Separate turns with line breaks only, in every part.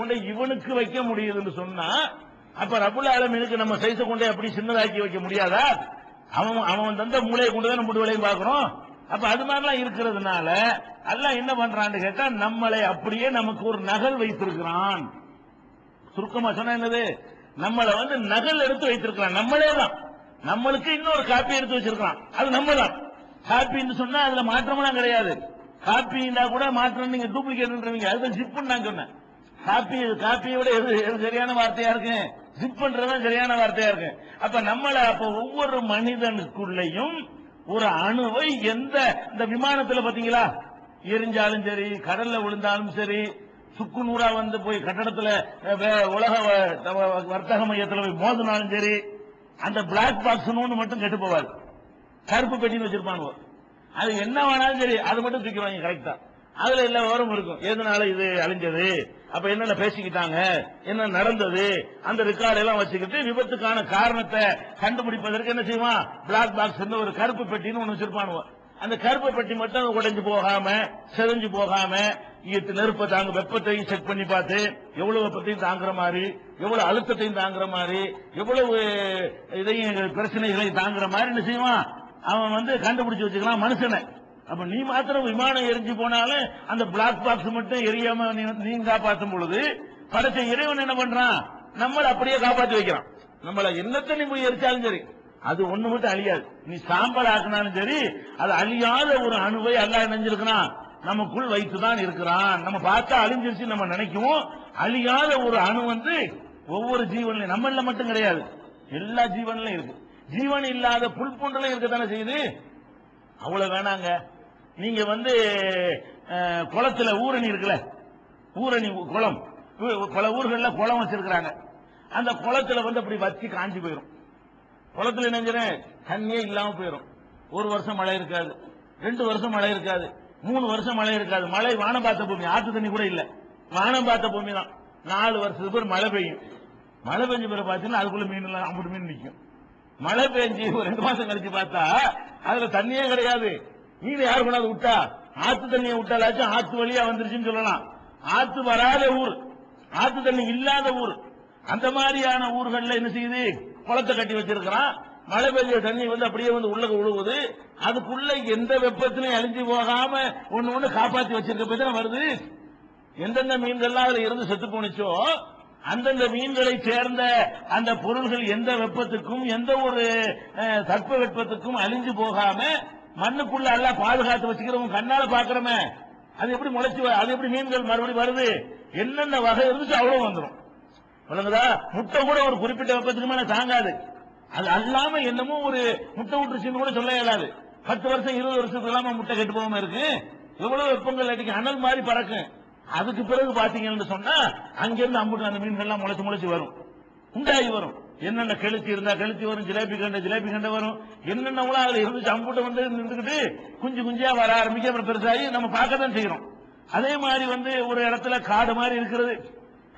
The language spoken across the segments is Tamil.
கொண்டு இவனுக்கு வைக்க முடியுதுன்னு சொன்னா அப்ப ரப்புல் ஆலமீனுக்கு நம்ம சைஸை கொண்டே அப்படி சின்னதாக்கி வைக்க முடியாதா? அவன் தந்த மூளையை கொண்டுதான் நம்ம வேலையும் பார்க்கிறோம். அப்ப அது மாதிரிலாம் இருக்கிறதுனால அல்லாஹ் என்ன பண்றான்னு கேட்டா நம்மளை அப்படியே நமக்கு ஒரு நகல் வைத்திருக்கிறான். சுருக்கமா சொன்னா என்னது, நம்மளை நகல் எடுத்து வைத்திருக்கிறான். நம்மளே தான் நம்மளுக்கு இன்னொரு காப்பி எடுத்து வச்சிருக்கான். அது நம்ம தான் காப்பின்னு சொன்னா அதுல மாற்றமெல்லாம் கிடையாது. காப்பின்னா கூட மாற்றம் நீங்க டூப்ளிகேட்ன்றீங்க, அது ஜிப்புன்னு நான் சொன்னேன். காப்பியோட எது சரியான வார்த்தையா இருக்கு? ஜிப் பண்றதுதான் சரியான வார்த்தையா இருக்கு. அப்ப ஒவ்வொரு மனிதனுக்குள்ளேயும் ஒரு அணுவை இந்த விமானத்துல பாத்தீங்களா, எரிஞ்சாலும் சரி, கடல்ல விழுந்தாலும் சரி, சுக்கு நூறா போய் கட்டடத்துல உலக வர்த்தக மையத்துல போய் மோதினாலும் சரி, அந்த பிளாக் பாக்ஸ் மட்டும் கெட்டு போவாது. கருப்பு பெட்டின்னு வச்சிருப்பாங்க. அது என்ன வேணாலும் சரி, அது மட்டும் தூக்கிடுவாங்க கரெக்டா. அதுல எல்லா விவரம் இருக்கும். எதனால இது அழிஞ்சது, அப்ப என்னென்ன பேசிக்கிட்டாங்க, என்ன நடந்தது, அந்த ரெக்கார்டு எல்லாம் வச்சுக்கிட்டு விபத்துக்கான காரணத்தை கண்டுபிடிப்பதற்கு என்ன செய்வான், பிளாக் பாக்ஸ் ஒரு கருப்பு பெட்டின்னு ஒண்ணு வச்சிருப்பானுவ. அந்த கருப்பு பெட்டி மட்டும் உடைஞ்சு போகாம, செதஞ்சு போகாம, நெருப்பை தாங்க, வெப்பத்தையும் செக் பண்ணி பார்த்து எவ்வளவு வெப்பத்தையும் தாங்குற மாதிரி, எவ்வளவு அழுத்தத்தையும் தாங்குற மாதிரி, எவ்வளவு இதையும் பிரச்சனைகளையும் தாங்குற மாதிரி என்ன செய்வான் அவன் கண்டுபிடிச்சு வச்சுக்கலாம் மனுஷனை. அப்ப நீ மாத்திரம் விமானம் எரிஞ்சு போனாலும் அந்த பிளாக் பாக்ஸ் மட்டும் எரியாம நீ காப்பாற்றும் பொழுது படைச்ச இறைவன் என்ன பண்றான், நம்மளை அப்படியே காப்பாற்றி வைக்கிறான். நம்மள என்னத்தை நீ போய் எரிச்சாலும் சரி அது ஒண்ணு மட்டும் அழியாது. நீ சாம்பல் ஆக்கினாலும் சரி அது அழியாத ஒரு அணுவை அல்லாஹ் நினைஞ்சிருக்கிறான், நமக்குள் வைத்துதான் இருக்கிறான். நம்ம பார்த்தா அழிஞ்சிருச்சு நம்ம நினைக்குவோம். அழியாத ஒரு அணு ஒவ்வொரு ஜீவன்லையும், நம்மள மட்டும் கிடையாது, எல்லா ஜீவன்லையும் இருக்கு. ஜீவன் இல்லாத புல் பூண்டெல்லாம் இருக்கத்தானே செய்யுது. அவ்வளவு வேணாங்க. நீங்க குளத்துல ஊரணி இருக்குல்ல, ஊரணி குளம், பல ஊர்கள்ல குளம் வச்சிருக்கிறாங்க. அந்த குளத்துல அப்படி வச்சு காஞ்சி போயிடும். குளத்துல என்ன தண்ணியே இல்லாம போயிடும். ஒரு வருஷம் மழை இருக்காது, 2 வருஷம் மழை இருக்காது, 3 வருஷம் மழை இருக்காது. மழை வானம் பார்த்த பூமி, ஆற்று தண்ணி கூட இல்ல, வானம் பார்த்த பூமி தான். 4 வருஷத்துக்கு பிறகு மழை பெய்யும். மழை பெஞ்ச பிறகு பார்த்தீங்கன்னா அதுக்குள்ள மீன் எல்லாம் 50 மீன் நிற்கும். மழை பெஞ்சு ஒரு 2 மாசம் கழிச்சு பார்த்தா அதுல தண்ணியே கிடையாது. மீன் யாரு கொண்டாது விட்டா, ஆத்து தண்ணியை விட்டாலாச்சும் ஆத்து வழியா வந்துருச்சுன்னு சொல்லலாம். ஆத்து வராத ஊர், ஆத்து தண்ணி இல்லாத ஊர், அந்த மாதிரியான ஊர்கள்ல என்ன செய்யுது, குளத்தை கட்டி வச்சிருக்கிறான். மழை பெய்ய தண்ணி அப்படியே உள்ள விழுவுது. அதுக்குள்ள எந்த வெப்பத்திலையும் அழிஞ்சு போகாம ஒண்ணு காப்பாத்தி வச்சிருக்க வருது. எந்தெந்த மீன்கள்லாம் அதுல இருந்து செத்து போனுச்சோ அந்தந்த மீன்களை சேர்ந்த அந்த பொருள்கள் எந்த வெப்பத்துக்கும் எந்த ஒரு தட்ப வெப்பத்துக்கும் அழிஞ்சு போகாம மண்ணுக்குள்ள எல்லாம் பாதுகாத்து வச்சுக்கிறவங்க கண்ணால பாக்குறமே, அது எப்படி முளைச்சு, அது எப்படி மீன்கள் மறுபடியும் வருது, என்னென்ன வகை இருந்துச்சு அவ்வளவு வந்துடும். முட்டை கூட ஒரு குறிப்பிட்ட வெப்பத்துக்கு மேல தாங்காது. அது அல்லாம என்னமோ ஒரு முட்டை விட்டுருச்சுன்னு கூட சொல்ல இயலாது. 10 வருஷம் 20 வருஷத்துக்கு இல்லாம முட்டை கெட்டு போகாம இருக்கு. எவ்வளவு வெப்பங்கள் அடிக்கும், அனல் மாதிரி பறக்கும். அதுக்கு பிறகு பாத்தீங்கன்னு சொன்னா அங்கிருந்து அம்புட்டு அந்த மீன்கள் எல்லாம் முளைச்சு வரும், உண்டாகி வரும். என்னென்ன கெளுத்தி இருந்தா கெளுத்தி வரும், ஜிலேபி கண்டை வரும், என்னென்ன அதுல இருந்துச்சு அம்புட்டு நின்றுகிட்டு குஞ்சு குஞ்சியா வர ஆரம்பிக்க அப்புறம் பெருசாகி நம்ம பார்க்கத்தான் செய்யறோம். அதே மாதிரி ஒரு இடத்துல காடு மாதிரி இருக்கிறது,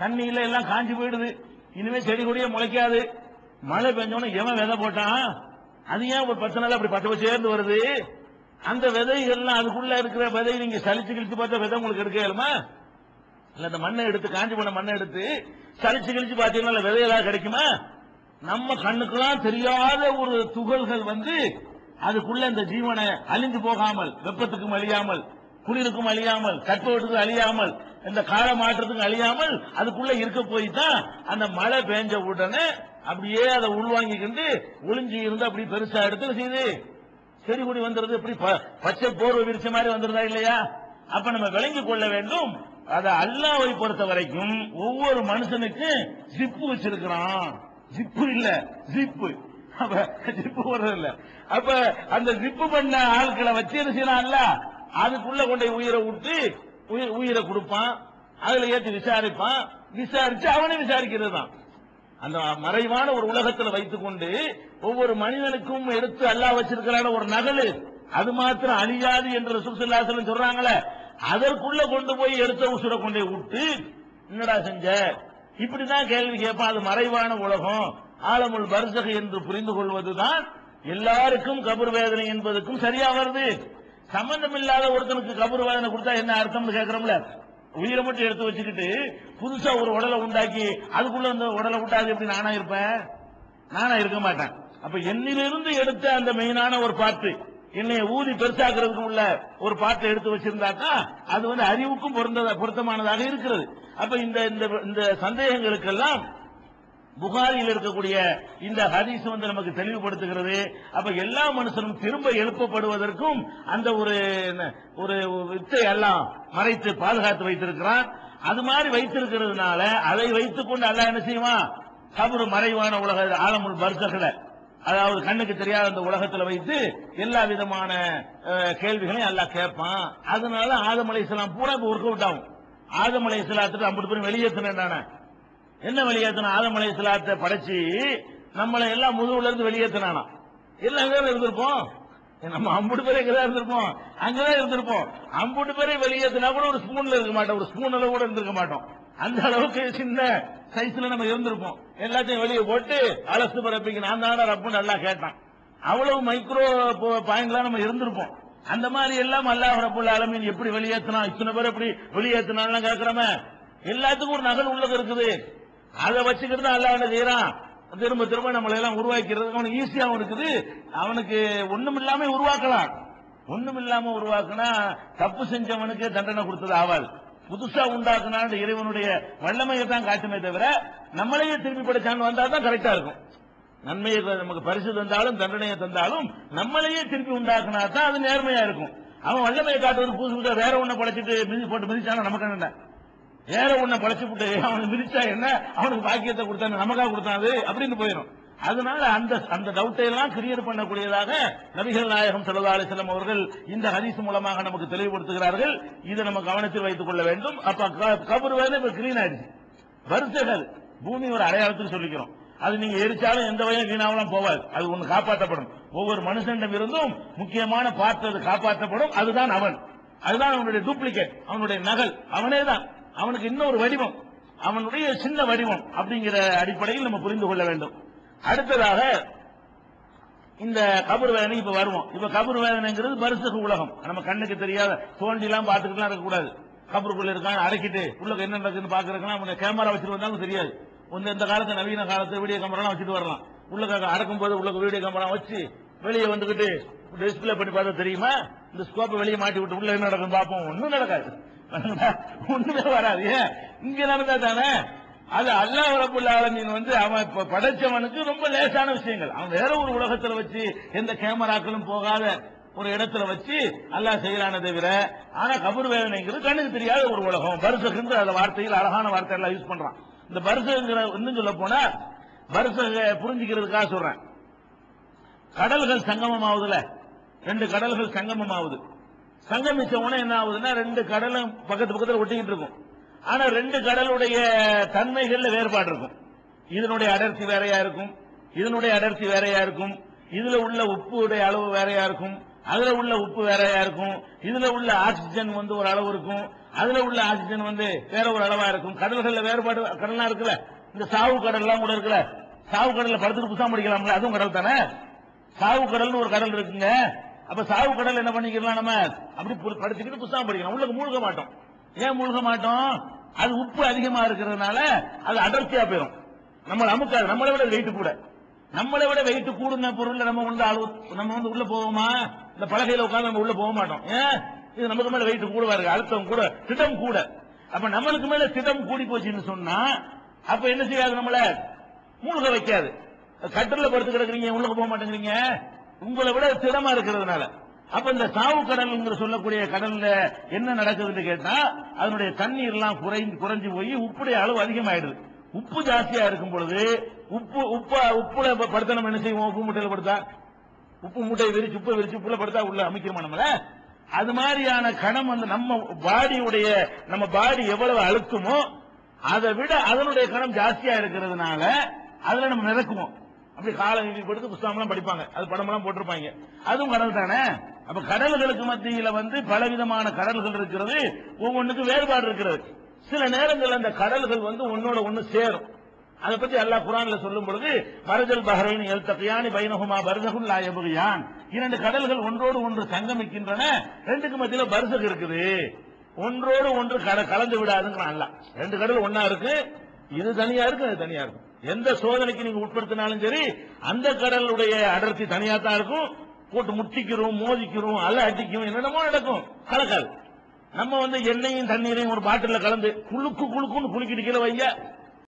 தண்ணியில எல்லாம் காஞ்சி போயிடுது, இனிமே செடி கொடியே முளைக்காது. மழை பெஞ்சோன்னு எவன் விதை போட்டான், அது ஏன் ஒரு 10 நாள் அப்படி பச்சை சேர்ந்து வருது. அந்த விதைகள்லாம் அதுக்குள்ள இருக்கிற விதை நீங்க சலிச்சு கிழிச்சு பார்த்தா விதை உங்களுக்கு எடுக்க இயலுமா? இல்ல அந்த மண்ணை எடுத்து, காஞ்சி போன மண்ணை எடுத்து சலிச்சு கிழிச்சு பார்த்தீங்கன்னா விதையெல்லாம் கிடைக்குமா? நம்ம கண்ணுக்கெல்லாம் தெரியாத ஒரு துகள்கள் அதுக்குள்ள இந்த ஜீவனை அழிஞ்சு போகாமல், வெப்பத்துக்கும் அழியாமல், குளிருக்கும் அழியாமல், தட்பவெட்டுக்கும் அழியாமல், இந்த கால மாற்றத்துக்கும் அழியாமல் அதுக்குள்ள இருக்க போய் தான் அந்த மழை பெஞ்ச உடனே அப்படியே அதை உள்வாங்கிக்கிட்டு ஒளிஞ்சு இருந்து அப்படி பெருசா எடுத்து செய்யுது. செடி கொடி வந்துருது, இப்படி பச்சை போர்வை விரிச்ச மாதிரி வந்துருதா இல்லையா? அப்ப நம்ம விளங்கிக் கொள்ள வேண்டும். அதை அல்லாஹ்வை பொறுத்த வரைக்கும் ஒவ்வொரு மனுஷனுக்கு ஜிப்பு வச்சிருக்கிறான். ஜிப்பு இல்ல, ஜிப்பு. ஜிப்பு போடுறது இல்ல. அப்ப அந்த ஜிப்பு பண்ண ஆட்களை வச்சு என்ன செய்யலாம், அதுக்குள்ள கொண்ட உயிரை விட்டு உயிரை கொடுப்பான், அதுல ஏற்றி விசாரிப்பான், விசாரிச்சு அவனை விசாரிக்கிறது தான். அந்த மறைவான ஒரு உலகத்தில் வைத்துக் கொண்டு ஒவ்வொரு மனிதனுக்கும் எடுத்து அல்லாஹ் வச்சிருக்கிறான ஒரு நகலு, அது மாத்திரம் அழியாது என்று ரசூல் ஸல்லல்லாஹு அலைஹி வஸல்லம் சொல்றாங்கள, அதற்குள்ள கொண்டு போய் எடுத்த உசுரை கொண்டு விட்டு என்னடா செஞ்ச, இப்படிதான் கேள்வி கேட்பான். அது மறைவான உலகம், ஆலமுல் பர்ஸக் என்று புரிந்து கொள்வதுதான் எல்லாருக்கும் கபர் வேதனை என்பதற்கும் சரியா வருது. சம்பந்தம் இல்லாத ஒருத்தனுக்கு கபர் வேதனை கொடுத்தா என்ன அர்த்தம்னு கேட்கிறோம்ல, உயிரை மட்டும் எடுத்து வச்சுக்கிட்டு புதுசா ஒரு உடலை உண்டாக்கி அதுக்குள்ள அந்த உடலை விட்டாது எப்படி நானா இருப்பேன்? நானா இருக்க மாட்டேன். அப்ப என்னிலிருந்து எடுத்த அந்த மெயினான ஒரு பார்ட்டு, என்னைய ஊதி பெருசாக்குறதுக்கு உள்ள ஒரு பார்ட்டை எடுத்து வச்சிருந்தாக்கா அது வந்து அறிவுக்கும் பொருத்தமானதாக இருக்கிறது. அப்ப இந்த சந்தேகங்களுக்கெல்லாம் புகாரில் இருக்கக்கூடிய இந்த ஹதீஸ் வந்து நமக்கு தெளிவுபடுத்துகிறது. அப்ப எல்லா மனுஷனும் திரும்ப எழுப்பப்படுவதற்கும் அந்த ஒரு வித்தை எல்லாம் மறைத்து பாதுகாத்து வைத்திருக்கிறான். அது மாதிரி வைத்திருக்கிறதுனால அதை வைத்துக் கொண்டு அல்லாஹ் என்ன செய்வான்? கபரு மறைவான உலக ஆலமுல் பர்சகல, அதாவது கண்ணுக்கு தெரியாத அந்த உலகத்தில் வைத்து எல்லா விதமான கேள்விகளையும் அல்லாஹ் கேட்பான். அதனால ஆதம் அலைஹிஸ்ஸலாம் பூரா ஒர்க் அவுட் ஆகும். ஆதம் அலைஹிஸ்ஸலாத்துக்கு 50 பேர் வெளியேற்றினான என்ன வெளியேற்றின? ஆதம் அலைஹிஸ்ஸலாத்தை படைச்சு நம்மளை எல்லாம் முதுகுல இருந்து வெளியேற்றினானா? எல்லாம் அங்கே இருந்திருப்போம். நம்ம 50 பேரே இங்கதான் இருந்திருப்போம், அங்கதான் இருந்திருப்போம். 50 பேரை வெளியேற்றினா கூட ஒரு ஸ்பூன்ல இருக்க மாட்டோம், ஒரு ஸ்பூன் அளவு கூட இருந்திருக்க மாட்டோம். அந்த அளவுக்கு சின்ன சைஸ்ல நம்ம இருந்திருப்போம். எல்லாத்தையும் வெளியே போட்டு அலசு பரப்பிக்கு நான் தான ரப்புன்னு நல்லா கேட்டான். அவ்வளவு மைக்ரோ பாயிண்ட்லாம் நம்ம இருந்திருப்போம். அந்த மாதிரி எல்லாம் அல்லாஹ் ரப்புல் ஆலமீன் எப்படி வெளியேற்றினா, இத்தனை பேர் எப்படி வெளியேற்றினான்னு கேட்கிறோமே. எல்லாத்துக்கும் ஒரு நகல் உள்ளது இருக்குது. அதை வச்சுக்கிட்டு தான் அல்லாஹ் என்ன செய்யறான்? திரும்ப திரும்ப நம்மளை எல்லாம் உருவாக்கிறது அவனுக்கு ஈஸியாவும் இருக்குது. அவனுக்கு ஒண்ணும் இல்லாம உருவாக்கலாம். ஒண்ணும் இல்லாம உருவாக்குனா தப்பு செஞ்சவனுக்கு தண்டனை கொடுத்தது ஆவாது. புதுசா உண்டாக்குனான் இறைவனுடைய வல்லமையை தான் காட்டுமே தவிர நம்மளையே திருப்பி படைச்சான்னு வந்தா தான் கரெக்டா இருக்கும். நன்மையை நமக்கு பரிசு தந்தாலும் தண்டனையை தந்தாலும் நம்மளையே திருப்பி உண்டாக்குனா தான் அது நேர்மையா இருக்கும். அவன் வல்லமையை காட்டுவது புதுசு வேற ஒண்ணு படைச்சிட்டு மிதிச்சானா நமக்கு என்ன? வேற ஒண்ண படைச்சு விட்டு அவனுக்கு மிதிச்சா என்ன? அவனுக்கு பாக்கியத்தை கொடுத்தாங்க, நமக்காக கொடுத்தாது அப்படின்னு போயிடும். அதனால அந்த டவுட்டை எல்லாம் கிளியர் பண்ணக்கூடியதாக நபிகள் நாயகம் ஸல்லல்லாஹு அலைஹி வஸல்லம் அவர்கள் இந்த ஹதீஸ் மூலமாக நமக்கு தெளிவுபடுத்துகிறார்கள். இதை நம்ம கவனத்தில் வைத்துக் கொள்ள வேண்டும். அப்ப கபர் வேலை இப்ப கிளீன் ஆயிடுச்சு. வருஷங்கள் பூமி ஒரு அடையாளத்துக்கு சொல்லிக்கிறோம். அது நீங்க எரிச்சாலும் எந்த வகையும் வீணாவெல்லாம் போவாது. அது ஒண்ணு காப்பாற்றப்படும். ஒவ்வொரு மனுஷனிடம் இருந்தும் முக்கியமான பார்த்து அது காப்பாற்றப்படும். அதுதான் அவன், அதுதான் அவனுடைய டூப்ளிகேட், அவனுடைய நகல் அவனே தான். அவனுக்கு இன்னொரு வடிவம், அவனுடைய சின்ன வடிவம் அப்படிங்கிற அடிப்படையில் நம்ம புரிந்து கொள்ள வேண்டும். அடுத்ததாக இந்த கபர் வேதனை இப்ப வருவோம். இப்ப கபர் வேதனைங்கிறது பரிசுக உலகம். நம்ம கண்ணுக்கு தெரியாத தோண்டிலாம் பார்த்துக்கிட்டு இருக்கக்கூடாது. கபருக்குள்ள இருக்கான் அடக்கிட்டு உள்ள என்ன நடக்குதுன்னு பாக்குறதுக்கு அவங்க கேமரா வச்சுட்டு வந்தாலும் தெரியாது. இந்த காலத்து நவீன காலத்து வீடியோ கேமரா வச்சுட்டு வரலாம். உள்ள அடக்கும் போது உள்ள வீடியோ கேமரா வச்சு வெளியே வந்துகிட்டு டிஸ்பிளே பண்ணி பார்த்தா தெரியுமா? இந்த ஸ்கோப்பை வெளியே மாட்டி விட்டு உள்ள என்ன நடக்கும் பார்ப்போம். ஒன்னும் நடக்காது, ஒண்ணுமே வராது. இங்க நடந்தா தானே அது அல்லாஹ் ரப்புல் ஆலமீன் வந்து அவன் படைச்சவனுக்கு ரொம்ப லேசான விஷயங்கள். அவன் வேற ஒரு உலகத்துல வச்சு எந்த கேமராக்களும் போகாத ஒரு இடத்துல வச்சு அல்லாஹ் செய்யறானே தவிர, ஆனா கபர் வேதனைங்கிறது கண்ணுக்கு தெரியாத ஒரு உலகம். பர்சகுன்ற அந்த வார்த்தையில் அழகான வார்த்தை எல்லாம் யூஸ் பண்றான். இந்த பர்சகுங்கிற இன்னும் சொல்ல போனா பர்சக புரிஞ்சுக்கிறதுக்காக சொல்றேன். கடல்கள் சங்கமம் ஆகுதுல, 2 கடல்கள் சங்கமம் ஆகுது. சங்கமிச்ச உடனே என்ன ஆகுதுன்னா 2 கடலும் பக்கத்து பக்கத்தில் ஒட்டிக்கிட்டு இருக்கும். ஆனா 2 கடலுடைய தன்மைகள்ல வேறுபாடு இருக்கும். இதனுடைய அடர்த்தி வேறையா இருக்கும், இதனுடைய அடர்த்தி வேறையா இருக்கும், இதுல உள்ள உப்புடைய அளவு வேறையா இருக்கும், அதுல உள்ள உப்பு வேறையா இருக்கும், இதுல உள்ள ஆக்சிஜன் வந்து ஒரு அளவு இருக்கும், அதுல உள்ள ஆக்சிஜன் வந்து வேற ஒரு அளவா இருக்கும். கடல்கள்ல வேறுபாடு கடல்லாம் இருக்குல்ல. இந்த சாவு கடல் எல்லாம் கூட இருக்குல்ல. சாவு கடல்ல படுத்துட்டு புசாம படிக்கலாம்ல, அதுவும் கடல் தானே. சாவு கடல்னு ஒரு கடல் இருக்குங்க. அப்ப சாவு கடல் என்ன பண்ணிக்கலாம்? நம்ம அப்படி படுத்துக்கிட்டு புஸ்தகம் படிக்கலாம், உள்ளுக்கு மூழ்க மாட்டோம். ஏன் மூழ்க மாட்டோம்? அது உப்பு அதிகமா இருக்கிறதுனால அது அடர்த்தியா போயிடும். நம்மள அமுக்காது. நம்மளை விட வெயிட் கூட, நம்மளை விட வெயிட் கூடுன பொருள் நம்ம வந்து உள்ள போவோமா? இந்த பலகையில உட்கார்ந்து நம்ம உள்ள போக மாட்டோம். ஏன்? இது நமக்கு மேல வெயிட் கூடவா இருக்கு, அழுத்தம் கூட, திட்டம் கூட. அப்ப நம்மளுக்கு மேல திட்டம் கூடி போச்சுன்னு சொன்னா அப்ப என்ன செய்யாது? நம்மள மூழ்க வைக்காது. கட்டல படுத்து கிடக்குறீங்க, உள்ளுக்கு போக மாட்டேங்கிறீங்க, உங்களை விட திடமா இருக்கிறதுனால. அப்ப இந்த சாவு கடல் சொல்லக்கூடிய கடல்ல என்ன நடக்குதுன்னு கேட்டா அதனுடைய தண்ணீர் எல்லாம் குறைஞ்சு போய் உப்புடைய அளவு அதிகமாயிடுது. உப்பு ஜாஸ்தியா இருக்கும் பொழுது உப்புல படுத்த நம்ம என்ன செய்வோம்? உப்பு மூட்டையில படுத்தா, உப்பு மூட்டையை விரிச்சு உப்பு விரிச்சு உப்புல படுத்தா உள்ள அமைக்கிறோமா நம்மள? அது மாதிரியான கணம் வந்து நம்ம பாடி எவ்வளவு அழுத்துமோ அதை விட அதனுடைய கணம் ஜாஸ்தியா இருக்கிறதுனால அதுல நம்ம மிதக்குவோம். அப்படி காலை படுத்து புஸ்தகம் படிப்பாங்க, அது படம் எல்லாம் போட்டிருப்பாங்க. அதுவும் கடல் தானே. அப்ப கடல்களுக்கு மத்தியில வந்து பலவிதமான கடல்கள் இருக்கிறது, ஒவ்வொன்றுக்கு வேறுபாடு இருக்கிறது. சில நேரங்கள் அந்த கடல்கள் வந்து ஒன்னோட ஒண்ணு சேரும். அதை பத்தி அல்லாஹ் குர்ஆன்ல சொல்லும் பொழுது மரஜல் பஹரைன் யல்தகியானி பைனஹுமா பர்ஸகுன் லா யப்கியான், 2 கடல்கள் ஒன்றோடு ஒன்று சங்கமிக்கின்றன, 2க்கு மத்தியில பர்ஸக் இருக்குது. ஒன்றோடு ஒன்று கலந்து விடாதுங்கிறான் அல்லாஹ். ரெண்டு கடல் ஒன்னா இருக்கு, இது தனியா இருக்கு, அது தனியா இருக்கும். எந்த சோதனைக்கு நீங்க உட்படுத்தினாலும் சரி அந்த கடலுடைய அடர்த்தி தனியா தான் இருக்கும். போட்டு முட்டிக்கிறோம், மோதிக்கிறோம், அலை அடிக்கும், என்னென்னமோ நடக்கும், கலக்காது. நம்ம எண்ணெயும் தண்ணீரையும் ஒரு பாட்டில கலந்து குளுக்குன்னு குலுக்கிட்டு கீழே வைங்க,